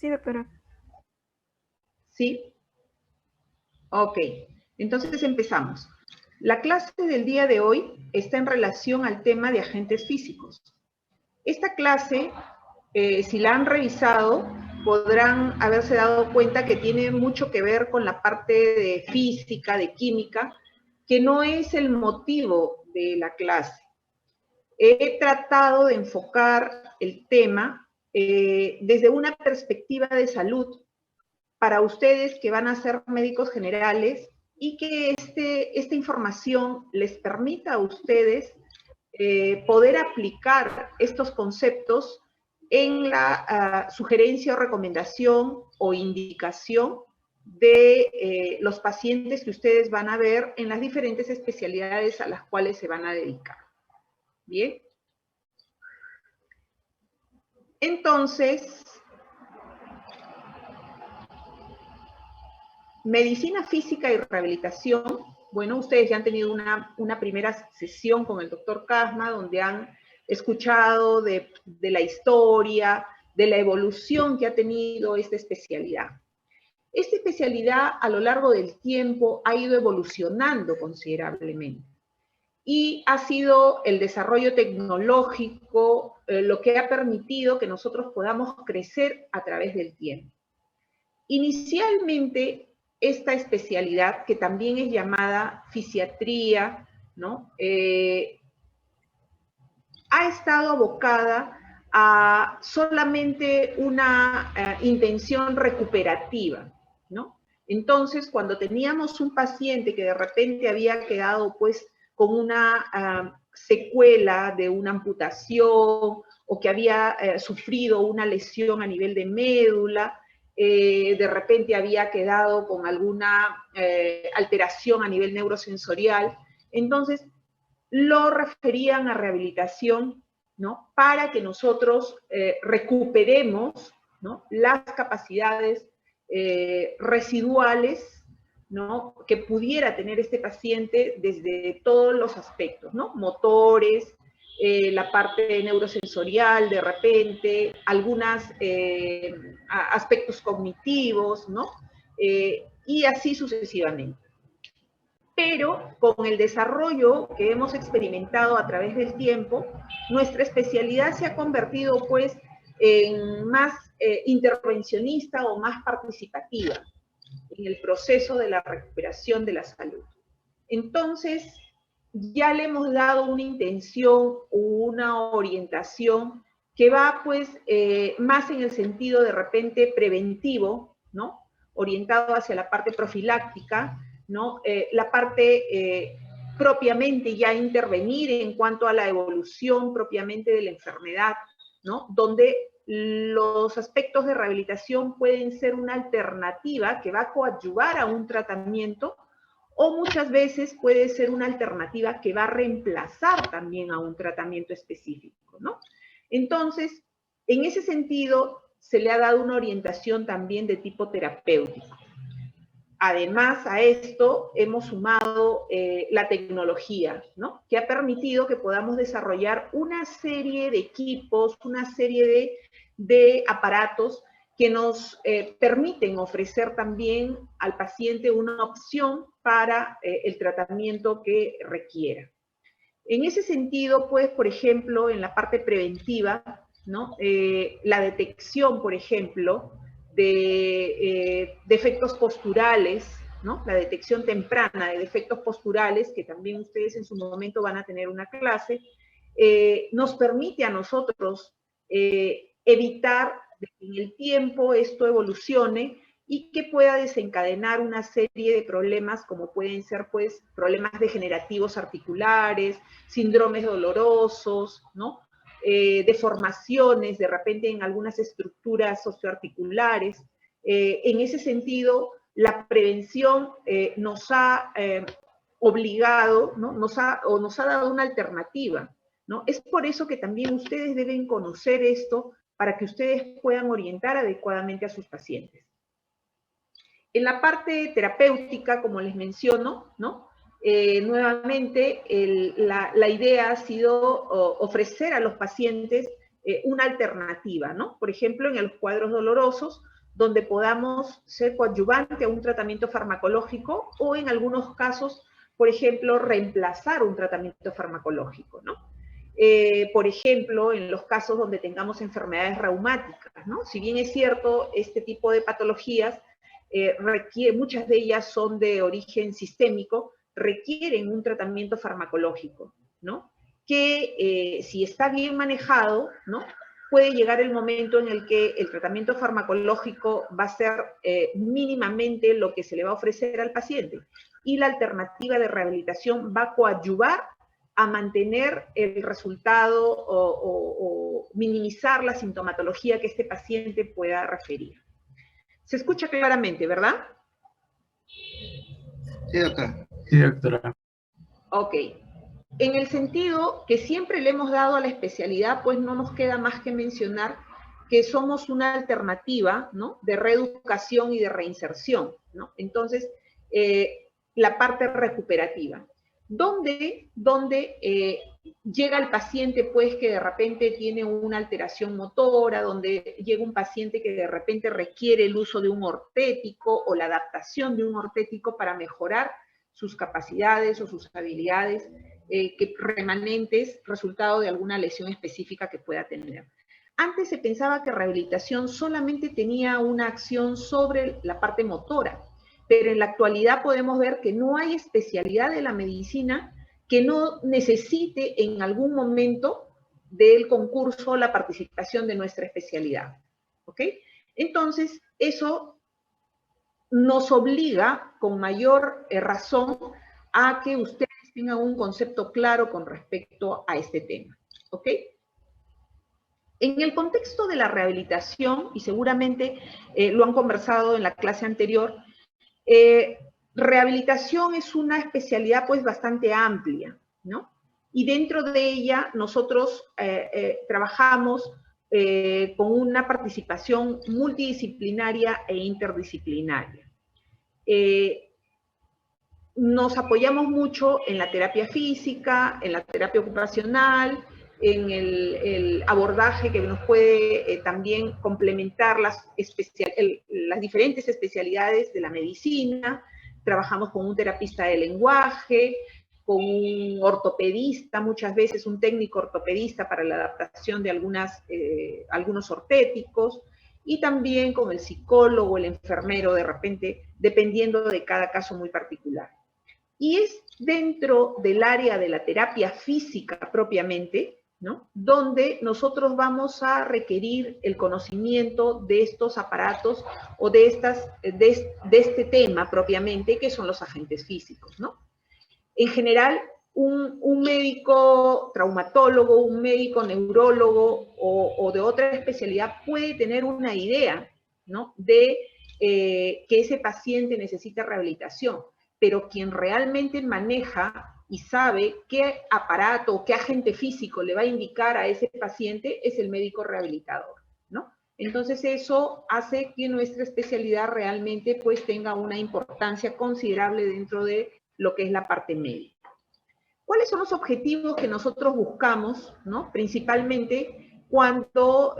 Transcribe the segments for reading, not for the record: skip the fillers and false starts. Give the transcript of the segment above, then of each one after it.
Sí, doctora. ¿Sí? Ok, entonces empezamos. La clase del día de hoy está en relación al tema de agentes físicos. Esta clase, si la han revisado, podrán haberse dado cuenta que tiene mucho que ver con la parte de física, de química, que no es el motivo de la clase. He tratado de enfocar el tema desde una perspectiva de salud para ustedes que van a ser médicos generales y que esta información les permita a ustedes poder aplicar estos conceptos en la sugerencia o recomendación o indicación de los pacientes que ustedes van a ver en las diferentes especialidades a las cuales se van a dedicar. Bien. Entonces, medicina física y rehabilitación. Bueno, ustedes ya han tenido una primera sesión con el doctor Casma, donde han escuchado de la historia, de la evolución que ha tenido esta especialidad. Esta especialidad a lo largo del tiempo ha ido evolucionando considerablemente y ha sido el desarrollo tecnológico lo que ha permitido que nosotros podamos crecer a través del tiempo. Inicialmente, esta especialidad, que también es llamada fisiatría, ¿no? Ha estado abocada a solamente una intención recuperativa, ¿no? Entonces, cuando teníamos un paciente que de repente había quedado, pues, con una secuela de una amputación o que había sufrido una lesión a nivel de médula, de repente había quedado con alguna alteración a nivel neurosensorial, entonces lo referían a rehabilitación, ¿no? Para que nosotros recuperemos, ¿no?, las capacidades residuales, ¿no?, que pudiera tener este paciente desde todos los aspectos, ¿no? Motores, la parte neurosensorial de repente, algunos aspectos cognitivos, ¿no? Y así sucesivamente. Pero con el desarrollo que hemos experimentado a través del tiempo, nuestra especialidad se ha convertido pues en más intervencionista o más participativa en el proceso de la recuperación de la salud. Entonces, ya le hemos dado una intención o una orientación que va pues más en el sentido de repente preventivo, ¿no? Orientado hacia la parte profiláctica, ¿no? La parte propiamente ya intervenir en cuanto a la evolución propiamente de la enfermedad, ¿no? Donde los aspectos de rehabilitación pueden ser una alternativa que va a coadyuvar a un tratamiento o muchas veces puede ser una alternativa que va a reemplazar también a un tratamiento específico, ¿no? Entonces, en ese sentido, se le ha dado una orientación también de tipo terapéutico. Además, a esto hemos sumado la tecnología, ¿no?, que ha permitido que podamos desarrollar una serie de equipos, una serie de aparatos que nos permiten ofrecer también al paciente una opción para el tratamiento que requiera. En ese sentido, pues, por ejemplo, en la parte preventiva, ¿no?, la detección, por ejemplo, de defectos posturales, ¿no?, la detección temprana de defectos posturales, que también ustedes en su momento van a tener una clase, nos permite a nosotros evitar que en el tiempo esto evolucione y que pueda desencadenar una serie de problemas como pueden ser pues problemas degenerativos articulares, síndromes dolorosos, ¿no?, deformaciones de repente en algunas estructuras socioarticulares. En ese sentido, la prevención nos ha obligado, ¿no?, nos ha dado una alternativa, ¿no? Es por eso que también ustedes deben conocer esto para que ustedes puedan orientar adecuadamente a sus pacientes. En la parte terapéutica, como les menciono, ¿no?, nuevamente la idea ha sido ofrecer a los pacientes una alternativa, ¿no? Por ejemplo, en los cuadros dolorosos, donde podamos ser coadyuvante a un tratamiento farmacológico o en algunos casos, por ejemplo, reemplazar un tratamiento farmacológico, ¿no? Por ejemplo, en los casos donde tengamos enfermedades reumáticas, ¿no? Si bien es cierto, este tipo de patologías, muchas de ellas son de origen sistémico, requieren un tratamiento farmacológico, ¿no? Que si está bien manejado, ¿no? Puede llegar el momento en el que el tratamiento farmacológico va a ser mínimamente lo que se le va a ofrecer al paciente y la alternativa de rehabilitación va a coadyuvar a mantener el resultado o minimizar la sintomatología que este paciente pueda referir. Se escucha claramente, ¿verdad? Sí, doctora. Sí, doctora. Ok. En el sentido que siempre le hemos dado a la especialidad, pues no nos queda más que mencionar que somos una alternativa, ¿no?, de reeducación y de reinserción, ¿no? Entonces, la parte recuperativa. ¿Dónde llega el paciente, pues, que de repente tiene una alteración motora, donde llega un paciente que de repente requiere el uso de un ortético o la adaptación de un ortético para mejorar sus capacidades o sus habilidades remanentes, resultado de alguna lesión específica que pueda tener? Antes se pensaba que rehabilitación solamente tenía una acción sobre la parte motora, pero en la actualidad podemos ver que no hay especialidad de la medicina que no necesite en algún momento del concurso la participación de nuestra especialidad, ¿ok? Entonces, eso nos obliga con mayor razón a que ustedes tengan un concepto claro con respecto a este tema, ¿ok? En el contexto de la rehabilitación, y seguramente lo han conversado en la clase anterior, rehabilitación es una especialidad pues bastante amplia, ¿no? Y dentro de ella nosotros trabajamos con una participación multidisciplinaria e interdisciplinaria. Nos apoyamos mucho en la terapia física, en la terapia ocupacional, en el abordaje que nos puede también complementar las diferentes especialidades de la medicina. Trabajamos con un terapista de lenguaje, con un ortopedista, muchas veces un técnico ortopedista para la adaptación de algunos ortéticos, y también con el psicólogo, el enfermero, de repente, dependiendo de cada caso muy particular. Y es dentro del área de la terapia física propiamente, ¿no?, donde nosotros vamos a requerir el conocimiento de estos aparatos o de este tema propiamente, que son los agentes físicos, ¿no? En general, un médico traumatólogo, un médico neurólogo o de otra especialidad puede tener una idea, ¿no?, de que ese paciente necesita rehabilitación, pero quien realmente maneja y sabe qué aparato o qué agente físico le va a indicar a ese paciente es el médico rehabilitador, ¿no? Entonces eso hace que nuestra especialidad realmente pues tenga una importancia considerable dentro de lo que es la parte médica. ¿Cuáles son los objetivos que nosotros buscamos, ¿no?, principalmente cuando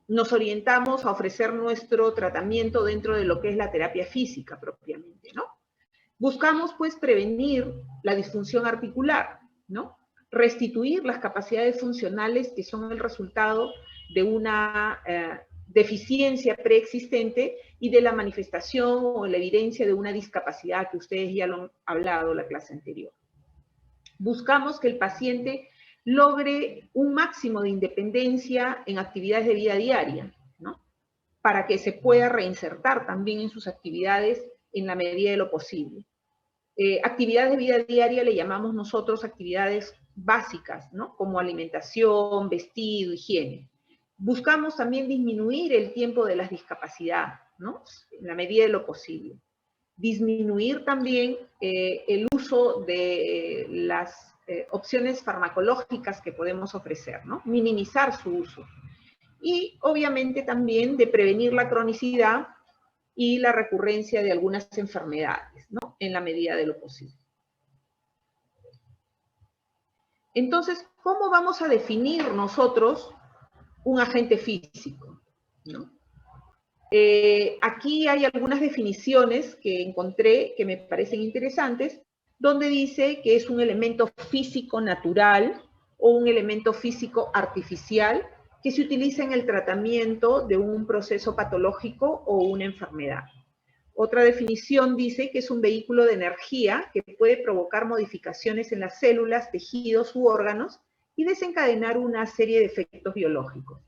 nos orientamos a ofrecer nuestro tratamiento dentro de lo que es la terapia física propiamente, ¿no? Buscamos, pues, prevenir la disfunción articular, ¿no? Restituir las capacidades funcionales que son el resultado de una deficiencia preexistente y de la manifestación o la evidencia de una discapacidad que ustedes ya lo han hablado en la clase anterior. Buscamos que el paciente logre un máximo de independencia en actividades de vida diaria, ¿no?, para que se pueda reinsertar también en sus actividades en la medida de lo posible. Actividades de vida diaria le llamamos nosotros actividades básicas, ¿no?, como alimentación, vestido, higiene. Buscamos también disminuir el tiempo de las discapacidades, ¿no?, en la medida de lo posible. Disminuir también el uso de las opciones farmacológicas que podemos ofrecer, ¿no?, minimizar su uso. Y obviamente también de prevenir la cronicidad y la recurrencia de algunas enfermedades, ¿no?, en la medida de lo posible. Entonces, ¿cómo vamos a definir nosotros un agente físico, ¿no? Aquí hay algunas definiciones que encontré que me parecen interesantes, donde dice que es un elemento físico natural o un elemento físico artificial que se utiliza en el tratamiento de un proceso patológico o una enfermedad. Otra definición dice que es un vehículo de energía que puede provocar modificaciones en las células, tejidos u órganos y desencadenar una serie de efectos biológicos.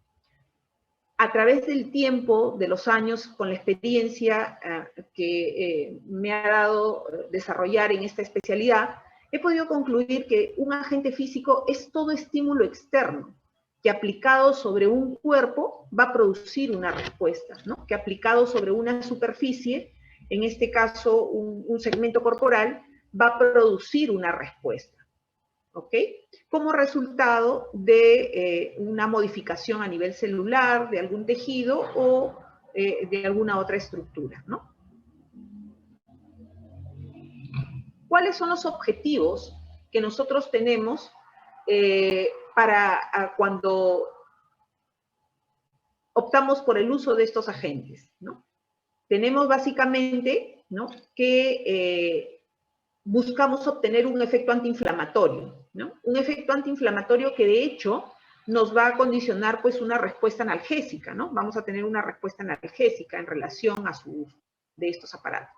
A través del tiempo, de los años, con la experiencia que me ha dado desarrollar en esta especialidad, he podido concluir que un agente físico es todo estímulo externo que aplicado sobre un cuerpo va a producir una respuesta, ¿no? Que aplicado sobre una superficie, en este caso un segmento corporal, va a producir una respuesta. ¿Ok? Como resultado de una modificación a nivel celular, de algún tejido o de alguna otra estructura, ¿no? ¿Cuáles son los objetivos que nosotros tenemos para cuando optamos por el uso de estos agentes, ¿no? Tenemos básicamente, ¿no?, que buscamos obtener un efecto antiinflamatorio, ¿no? Un efecto antiinflamatorio que de hecho nos va a condicionar pues una respuesta analgésica, ¿no? Vamos a tener una respuesta analgésica en relación a su uso de estos aparatos.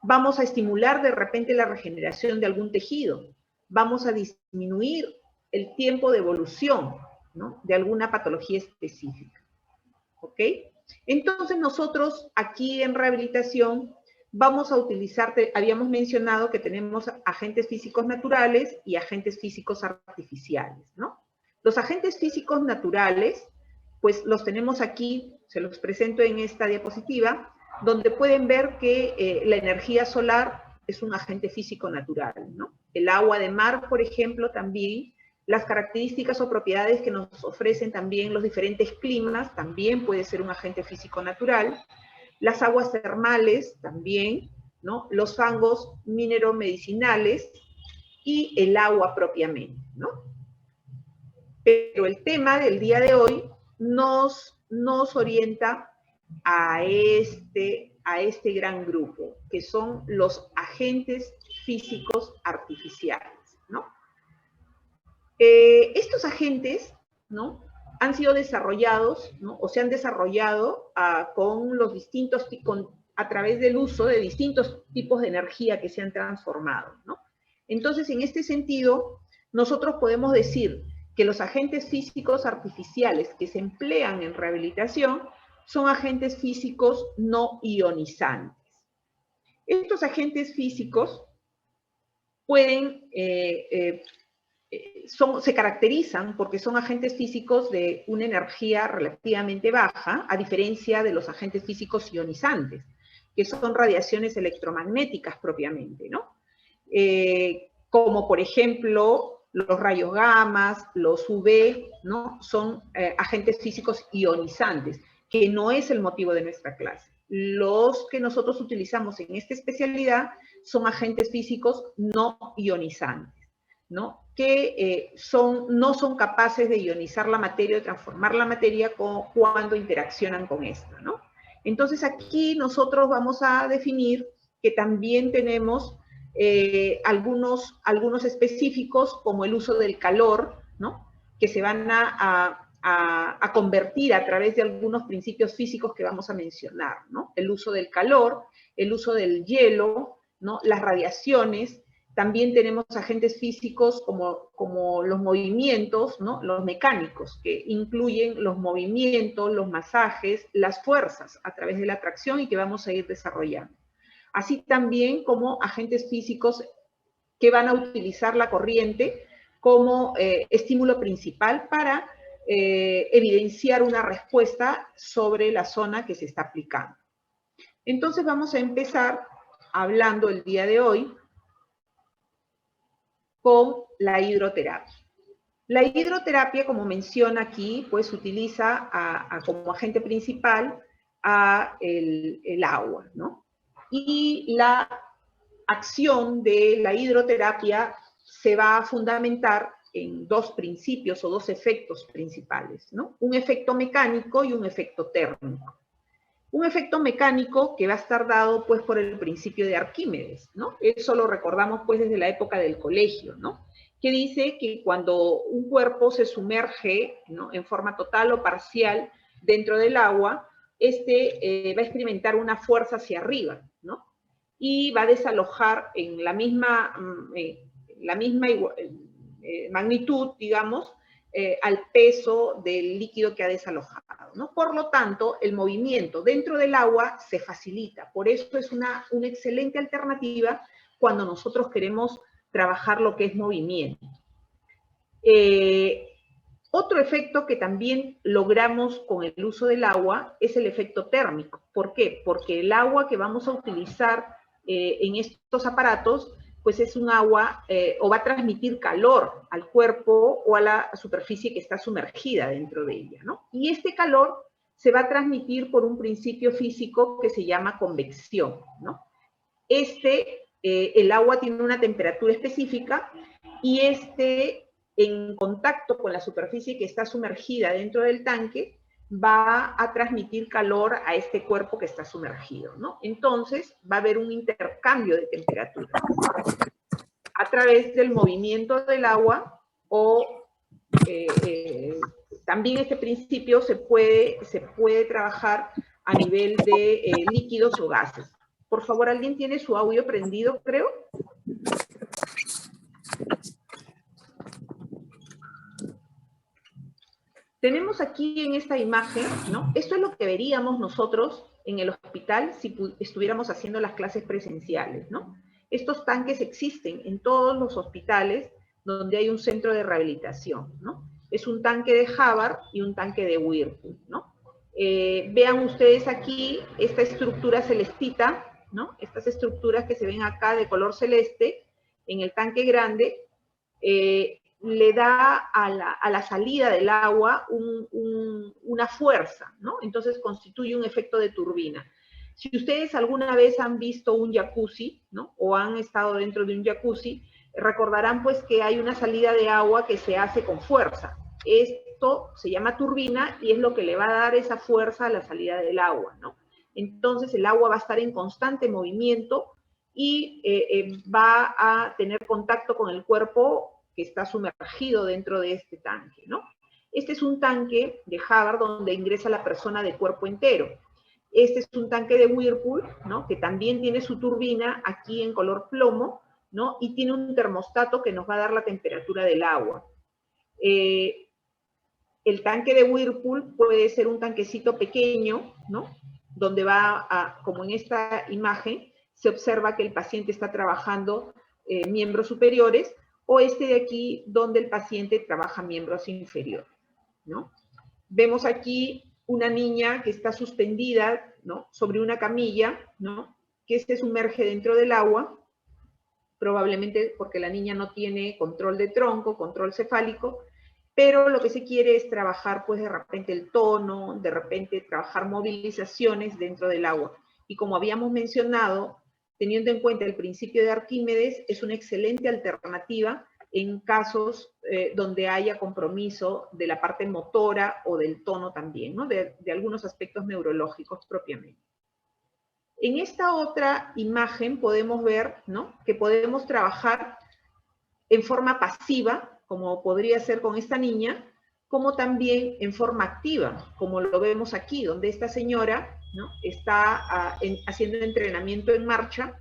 Vamos a estimular de repente la regeneración de algún tejido. Vamos a disminuir el tiempo de evolución, ¿no?, de alguna patología específica. ¿Ok? Entonces nosotros aquí en rehabilitación vamos a utilizar, habíamos mencionado que tenemos agentes físicos naturales y agentes físicos artificiales, ¿no? Los agentes físicos naturales, pues los tenemos aquí, se los presento en esta diapositiva, donde pueden ver que la energía solar es un agente físico natural, ¿no? El agua de mar, por ejemplo, también, las características o propiedades que nos ofrecen también los diferentes climas, también puede ser un agente físico natural. Las aguas termales también, ¿no? Los fangos mineromedicinales y el agua propiamente, ¿no? Pero el tema del día de hoy nos orienta a este gran grupo, que son los agentes físicos artificiales, ¿no? Estos agentes, ¿no?, han sido desarrollados, ¿no?, o se han desarrollado con los distintos, a través del uso de distintos tipos de energía que se han transformado, ¿no? Entonces, en este sentido, nosotros podemos decir que los agentes físicos artificiales que se emplean en rehabilitación son agentes físicos no ionizantes. Estos agentes físicos pueden se caracterizan porque son agentes físicos de una energía relativamente baja, a diferencia de los agentes físicos ionizantes, que son radiaciones electromagnéticas propiamente, ¿no? Como por ejemplo los rayos gamma, los UV, ¿no? Son agentes físicos ionizantes, que no es el motivo de nuestra clase. Los que nosotros utilizamos en esta especialidad son agentes físicos no ionizantes, ¿no?, que no son capaces de ionizar la materia o transformar la materia cuando interaccionan con esta, ¿no? Entonces aquí nosotros vamos a definir que también tenemos algunos específicos, como el uso del calor, ¿no?, que se van a convertir a través de algunos principios físicos que vamos a mencionar, ¿no? El uso del calor, el uso del hielo, ¿no?, las radiaciones. También tenemos agentes físicos como los movimientos, ¿no?, los mecánicos, que incluyen los movimientos, los masajes, las fuerzas a través de la tracción y que vamos a ir desarrollando. Así también como agentes físicos que van a utilizar la corriente como estímulo principal para evidenciar una respuesta sobre la zona que se está aplicando. Entonces vamos a empezar hablando el día de hoy con la hidroterapia. La hidroterapia, como menciona aquí, pues utiliza como agente principal el agua, ¿no? Y la acción de la hidroterapia se va a fundamentar en dos principios o dos efectos principales, ¿no? Un efecto mecánico y un efecto térmico. Un efecto mecánico que va a estar dado pues por el principio de Arquímedes, ¿no? Eso lo recordamos pues desde la época del colegio, ¿no? Que dice que cuando un cuerpo se sumerge, ¿no?, en forma total o parcial dentro del agua, va a experimentar una fuerza hacia arriba, ¿no? Y va a desalojar en la misma magnitud, digamos, al peso del líquido que ha desalojado, ¿no? Por lo tanto, el movimiento dentro del agua se facilita. Por eso es una excelente alternativa cuando nosotros queremos trabajar lo que es movimiento. Otro efecto que también logramos con el uso del agua es el efecto térmico. ¿Por qué? Porque el agua que vamos a utilizar en estos aparatos pues es un agua o va a transmitir calor al cuerpo o a la superficie que está sumergida dentro de ella, ¿no? Y este calor se va a transmitir por un principio físico que se llama convección, ¿no? El agua tiene una temperatura específica y en contacto con la superficie que está sumergida dentro del tanque, va a transmitir calor a este cuerpo que está sumergido, ¿no? Entonces, va a haber un intercambio de temperatura a través del movimiento del agua o también este principio se puede trabajar a nivel de líquidos o gases. Por favor, ¿alguien tiene su audio prendido, creo? Tenemos aquí en esta imagen, ¿no? Esto es lo que veríamos nosotros en el hospital si estuviéramos haciendo las clases presenciales, ¿no? Estos tanques existen en todos los hospitales donde hay un centro de rehabilitación, ¿no? Es un tanque de Havard y un tanque de Whirlpool, ¿no? Vean ustedes aquí esta estructura celestita, ¿no? Estas estructuras que se ven acá de color celeste en el tanque grande, le da a la salida del agua una fuerza, ¿no? Entonces constituye un efecto de turbina. Si ustedes alguna vez han visto un jacuzzi, ¿no?, o han estado dentro de un jacuzzi, recordarán pues que hay una salida de agua que se hace con fuerza. Esto se llama turbina y es lo que le va a dar esa fuerza a la salida del agua, ¿no? Entonces el agua va a estar en constante movimiento y va a tener contacto con el cuerpo que está sumergido dentro de este tanque, ¿no? Este es un tanque de Havard donde ingresa la persona de cuerpo entero. Este es un tanque de Whirlpool, ¿no?, que también tiene su turbina aquí en color plomo, ¿no?, y tiene un termostato que nos va a dar la temperatura del agua. El tanque de Whirlpool puede ser un tanquecito pequeño, ¿no?, donde como en esta imagen, se observa que el paciente está trabajando miembros superiores, o este de aquí, donde el paciente trabaja miembros inferiores, ¿no? Vemos aquí una niña que está suspendida, ¿no?, sobre una camilla, ¿no?, que se sumerge dentro del agua, probablemente porque la niña no tiene control de tronco, control cefálico, pero lo que se quiere es trabajar, pues, de repente el tono, de repente trabajar movilizaciones dentro del agua. Y como habíamos mencionado, teniendo en cuenta el principio de Arquímedes, es una excelente alternativa en casos donde haya compromiso de la parte motora o del tono también, ¿no?, de algunos aspectos neurológicos propiamente. En esta otra imagen podemos ver, ¿no?, que podemos trabajar en forma pasiva, como podría ser con esta niña, como también en forma activa, como lo vemos aquí, donde esta señora, ¿no?, está haciendo entrenamiento en marcha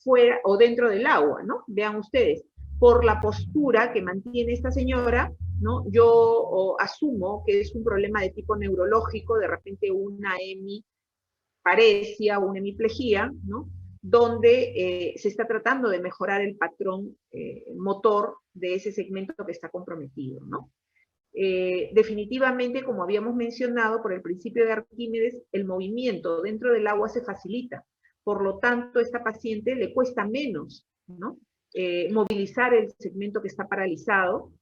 fuera o dentro del agua, ¿no? Vean ustedes, por la postura que mantiene esta señora, ¿no?, yo asumo que es un problema de tipo neurológico, de repente una hemiparesia o una hemiplegia, ¿no?, donde se está tratando de mejorar el patrón motor de ese segmento que está comprometido, ¿no? Definitivamente, como habíamos mencionado, por el principio de Arquímedes, el movimiento dentro del agua se facilita. Por lo tanto, a esta paciente le cuesta menos, ¿no?, movilizar el segmento que está paralizado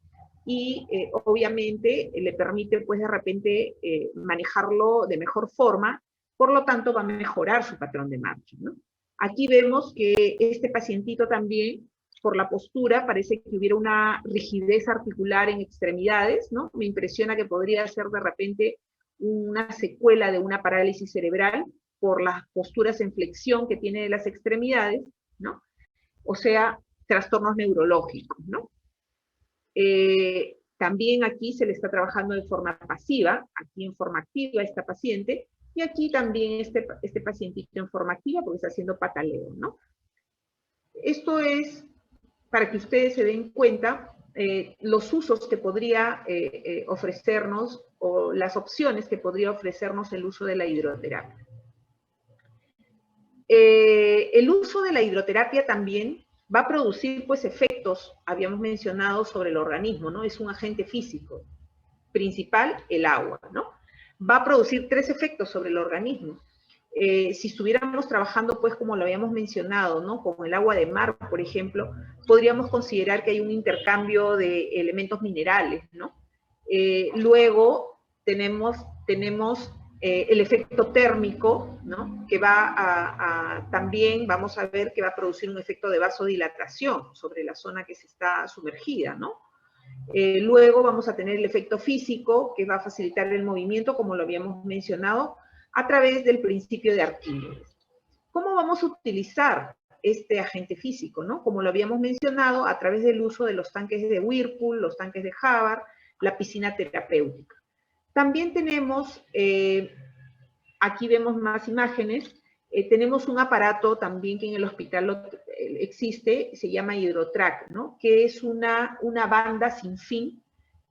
y obviamente le permite, pues, de repente manejarlo de mejor forma. Por lo tanto, va a mejorar su patrón de marcha, ¿no? Aquí vemos que este pacientito también, por la postura, parece que hubiera una rigidez articular en extremidades, ¿no? Me impresiona que podría ser de repente una secuela de una parálisis cerebral, por las posturas en flexión que tiene de las extremidades, ¿no? O sea, trastornos neurológicos, ¿no? También aquí se le está trabajando de forma pasiva, aquí en forma activa esta paciente, y aquí también este pacientito en forma activa porque está haciendo pataleo, ¿no? Esto es para que ustedes se den cuenta los usos que podría ofrecernos o las opciones que podría ofrecernos el uso de la hidroterapia. El uso de la hidroterapia también va a producir pues efectos, habíamos mencionado, sobre el organismo, ¿no? Es un agente físico. Principal, el agua, ¿no? Va a producir 3 efectos sobre el organismo. Si estuviéramos trabajando, pues, como lo habíamos mencionado, ¿no? Con el agua de mar, por ejemplo, podríamos considerar que hay un intercambio de elementos minerales, ¿no? Luego tenemos el efecto térmico, ¿no? Que va también vamos a ver que va a producir un efecto de vasodilatación sobre la zona que se está sumergida, ¿no? Luego vamos a tener el efecto físico, que va a facilitar el movimiento, como lo habíamos mencionado, a través del principio de Arquímedes. ¿Cómo vamos a utilizar este agente físico, ¿no? Como lo habíamos mencionado, a través del uso de los tanques de Whirlpool, los tanques de Hubbard, la piscina terapéutica. También tenemos, aquí vemos más imágenes, tenemos un aparato también que en el hospital existe, se llama Hydrotrack, ¿no? Que es una banda sin fin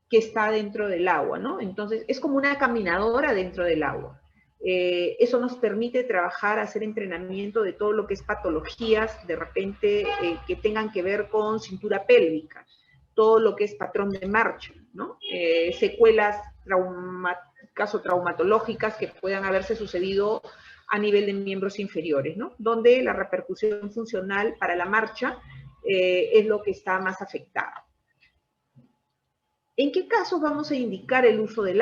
que está dentro del agua, ¿no? Entonces, es como una caminadora dentro del agua. Eso nos permite trabajar, hacer entrenamiento de todo lo que es patologías, de repente, que tengan que ver con cintura pélvica, todo lo que es patrón de marcha, ¿no? Secuelas traumatológicas que puedan haberse sucedido a nivel de miembros inferiores, ¿no? Donde la repercusión funcional para la marcha es lo que está más afectado. ¿En qué casos vamos a indicar el uso del